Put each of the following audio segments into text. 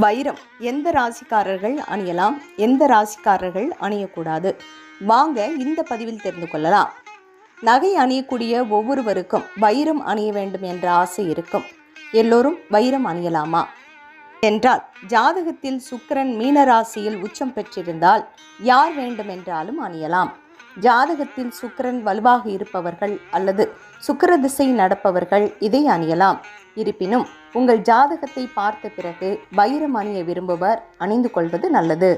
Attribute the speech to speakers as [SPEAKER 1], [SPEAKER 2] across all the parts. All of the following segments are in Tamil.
[SPEAKER 1] வைரம் எந்த ராசிக்காரர்கள் அணியலாம், எந்த ராசிக்காரர்கள் அணியக்கூடாது? வாங்க இந்த பதிவில் தெரிந்து கொள்ளலாம். நகை அணியக்கூடிய ஒவ்வொருவருக்கும் வைரம் அணிய வேண்டும் என்ற ஆசை இருக்கும். எல்லோரும் வைரம் அணியலாமா என்றால், ஜாதகத்தில் சுக்கிரன் மீன ராசியில் உச்சம் பெற்றிருந்தால் யார் வேண்டுமென்றாலும் அணியலாம். ஜாதகத்தில் சுக்கிரன் வலுவாக இருப்பவர்கள் அல்லது சுக்கிர திசை நடப்பவர்கள் இதை அணியலாம். இருப்பினும் உங்கள் ஜாதகத்தை பார்த்த பிறகு வைரம் அணிய விரும்புவர் அணிந்து கொள்வது நல்லது.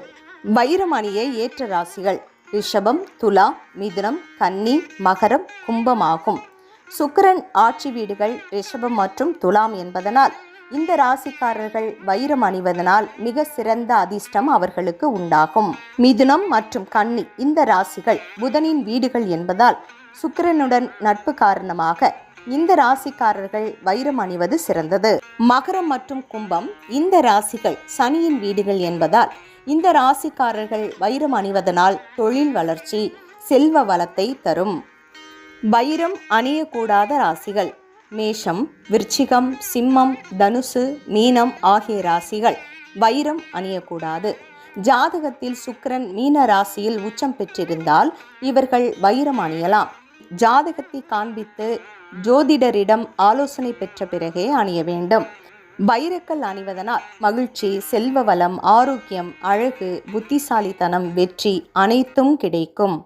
[SPEAKER 1] வைரம் அணிய ஏற்ற ராசிகள் ரிஷபம், துலா, மிதுனம், கன்னி, மகரம், கும்பம் ஆகும். சுக்கிரன் ஆட்சி வீடுகள் ரிஷபம் மற்றும் துலாம் என்பதனால் இந்த ராசிக்காரர்கள் வைரம் அணிவதனால் மிக சிறந்த அதிர்ஷ்டம் அவர்களுக்கு உண்டாகும். மிதுனம் மற்றும் கன்னி இந்த ராசிகள் புதனின் வீடுகள் என்பதால் சுக்கிரனுடன் நட்பு காரணமாக இந்த ராசிக்காரர்கள் வைரம் அணிவது சிறந்தது. மகரம் மற்றும் கும்பம் இந்த ராசிகள் சனியின் வீடுகள் என்பதால் இந்த ராசிக்காரர்கள் வைரம் அணிவதனால் தொழில் வளர்ச்சி, செல்வ வளத்தை தரும். வைரம் அணியக்கூடாத ராசிகள் மேஷம், விருச்சிகம், சிம்மம், தனுசு, மீனம் ஆகிய ராசிகள் வைரம் அணியக்கூடாது. ஜாதகத்தில் சுக்கிரன் மீன ராசியில் உச்சம் பெற்றிருந்தால் இவர்கள் வைரம் அணியலாம். ஜாதகத்தை காண்பித்து ஜோதிடரிடம் ஆலோசனை பெற்ற பிறகே அணிய வேண்டும். வைரக்கல் அணிவதனால் மகிழ்ச்சி, செல்வ வளம், ஆரோக்கியம், அழகு, புத்திசாலித்தனம், வெற்றி அனைத்தும் கிடைக்கும்.